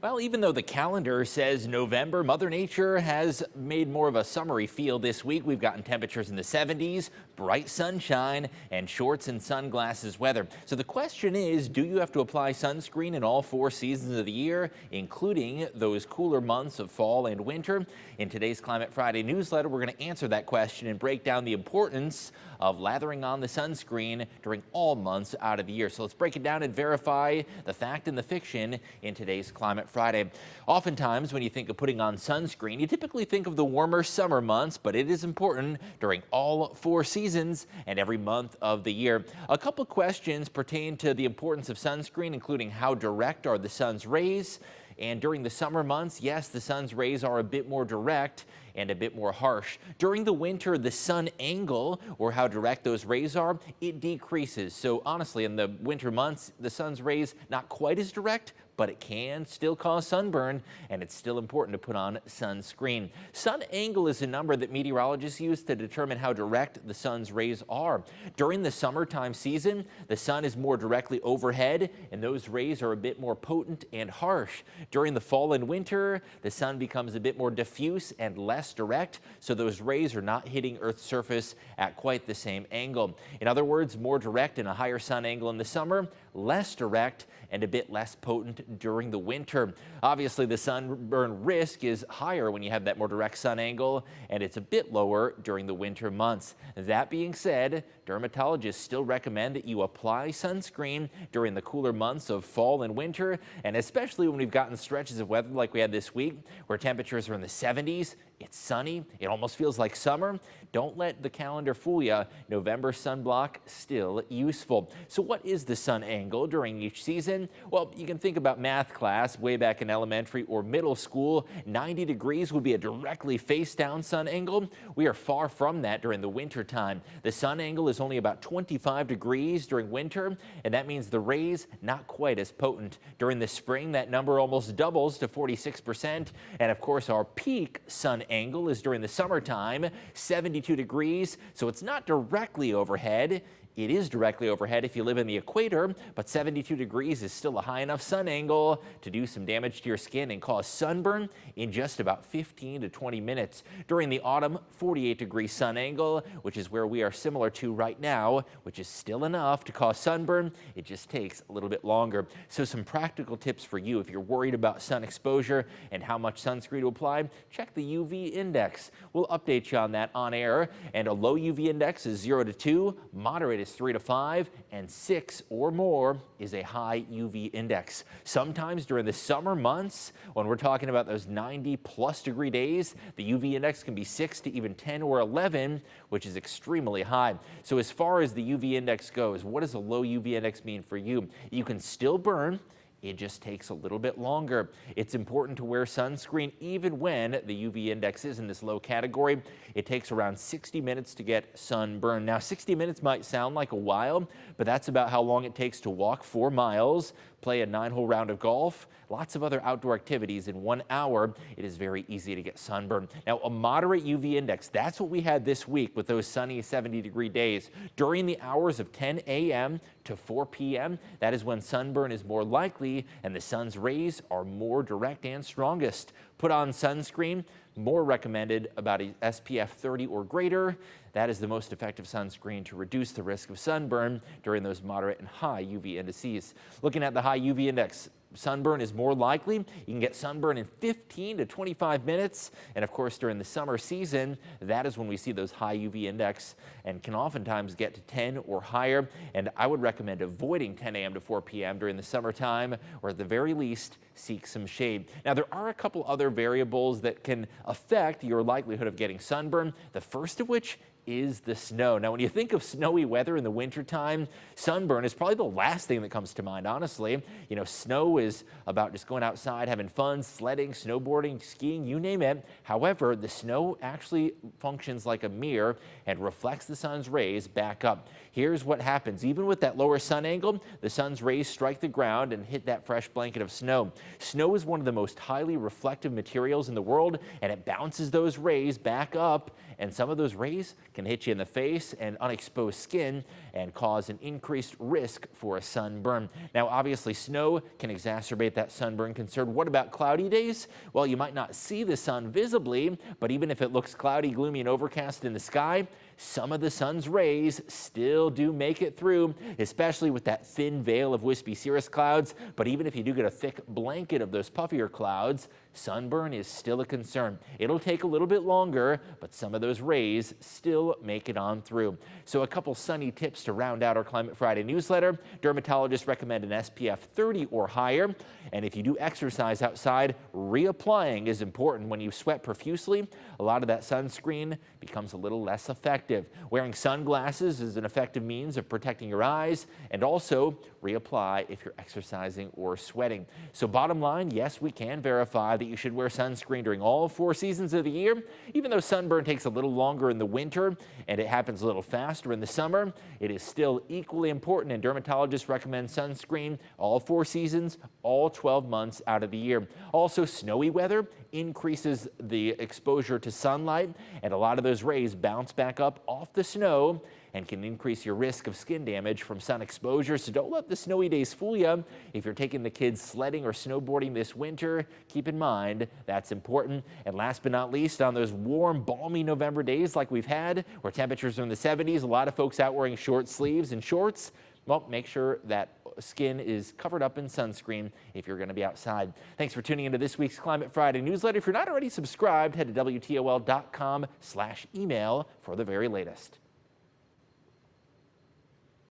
Well, even though the calendar says November, Mother Nature has made more of a summery feel this week. We've gotten temperatures in the 70s, bright sunshine, and shorts and sunglasses weather. So the question is, do you have to apply sunscreen in all 4 seasons of the year, including those cooler months of fall and winter? In today's Climate Friday newsletter, we're going to answer that question and break down the importance of lathering on the sunscreen during all months out of the year. So let's break it down and verify the fact and the fiction in today's Climate Friday. Oftentimes, when you think of putting on sunscreen, you typically think of the warmer summer months, but it is important during all 4 seasons and every month of the year. A couple questions pertain to the importance of sunscreen, including how direct are the sun's rays. And during the summer months, yes, the sun's rays are a bit more direct and a bit more harsh. During the winter, the sun angle, or how direct those rays are, it decreases. So honestly, in the winter months, the sun's rays not quite as direct, but it can still cause sunburn, and it's still important to put on sunscreen. Sun angle is a number that meteorologists use to determine how direct the sun's rays are. During the summertime season, the sun is more directly overhead, and those rays are a bit more potent and harsh. During the fall and winter, the sun becomes a bit more diffuse and less direct, so those rays are not hitting Earth's surface at quite the same angle. In other words, more direct and a higher sun angle in the summer, less direct and a bit less potent during the winter. Obviously, the sunburn risk is higher when you have that more direct sun angle, and it's a bit lower during the winter months. That being said, dermatologists still recommend that you apply sunscreen during the cooler months of fall and winter, and especially when we've gotten stretches of weather like we had this week, where temperatures are in the 70s, it's sunny, it almost feels like summer. Don't let the calendar fool you. November sunblock still useful. So what is the sun angle during each season? Well, you can think about math class way back in elementary or middle school. 90 degrees would be a directly face down sun angle. We are far from that during the winter time. The sun angle is only about 25 degrees during winter, and that means the rays not quite as potent. During the spring, that number almost doubles to 46%. And of course, our peak sun angle is during the summertime, 72 degrees, so it's not directly overhead. It is directly overhead if you live in the equator, but 72 degrees is still a high enough sun angle to do some damage to your skin and cause sunburn in just about 15 to 20 minutes. During the autumn, 48-degree sun angle, which is where we are similar to right now, which is still enough to cause sunburn. It just takes a little bit longer. So some practical tips for you if you're worried about sun exposure and how much sunscreen to apply. Check the UV index. We'll update you on that on air. And a low UV index is 0 to 2, moderate is 3 to 5, and 6 or more is a high UV index. Sometimes during the summer months, when we're talking about those 90+ degree days, the UV index can be 6 to even 10 or 11, which is extremely high. So as far as the UV index goes, what does a low UV index mean for you? You can still burn. It just takes a little bit longer. It's important to wear sunscreen even when the UV index is in this low category. It takes around 60 minutes to get sunburn. Now, 60 minutes might sound like a while, but that's about how long it takes to walk 4 miles, play a 9-hole round of golf, lots of other outdoor activities in 1 hour. It is very easy to get sunburn. Now, a moderate UV index, that's what we had this week with those sunny 70-degree days. During the hours of 10 a.m. to 4 p.m., that is when sunburn is more likely and the sun's rays are more direct and strongest. Put on sunscreen, more recommended about a SPF 30 or greater. That is the most effective sunscreen to reduce the risk of sunburn during those moderate and high UV indices. Looking at the high UV index, sunburn is more likely. You can get sunburn in 15 to 25 minutes. And of course, during the summer season, that is when we see those high UV index and can oftentimes get to 10 or higher. And I would recommend avoiding 10 a.m. to 4 p.m. during the summertime, or at the very least, seek some shade. Now, there are a couple other variables that can affect your likelihood of getting sunburn. The first of which is the snow. Now, when you think of snowy weather in the wintertime, sunburn is probably the last thing that comes to mind, honestly. You know, snow is about just going outside, having fun, sledding, snowboarding, skiing, you name it. However, the snow actually functions like a mirror and reflects the sun's rays back up. Here's what happens. Even with that lower sun angle, the sun's rays strike the ground and hit that fresh blanket of snow. Snow is one of the most highly reflective materials in the world, and it bounces those rays back up, and some of those rays can hit you in the face and unexposed skin and cause an increased risk for a sunburn. Now, obviously, snow can exacerbate that sunburn concern. What about cloudy days? Well, you might not see the sun visibly, but even if it looks cloudy, gloomy, and overcast in the sky, some of the sun's rays still do make it through, especially with that thin veil of wispy cirrus clouds. But even if you do get a thick blanket of those puffier clouds, sunburn is still a concern. It'll take a little bit longer, but some of those rays still make it on through. So a couple sunny tips to round out our Climate Friday newsletter. Dermatologists recommend an SPF 30 or higher. And if you do exercise outside, reapplying is important. When you sweat profusely, a lot of that sunscreen becomes a little less effective. Wearing sunglasses is an effective means of protecting your eyes, and also reapply if you're exercising or sweating. So bottom line, yes, we can verify that you should wear sunscreen during all 4 seasons of the year. Even though sunburn takes a little longer in the winter and it happens a little faster in the summer, it is still equally important, and dermatologists recommend sunscreen all 4 seasons, all 12 months out of the year. Also, snowy weather increases the exposure to sunlight, and a lot of those rays bounce back up off the snow and can increase your risk of skin damage from sun exposure. So don't let the snowy days fool you. If you're taking the kids sledding or snowboarding this winter, keep in mind that's important. And last but not least, on those warm, balmy November days like we've had, where temperatures are in the 70s, a lot of folks out wearing short sleeves and shorts, well, make sure that skin is covered up in sunscreen if you're going to be outside. Thanks for tuning into this week's Climate Friday newsletter. If you're not already subscribed, head to WTOL.com/email for the very latest.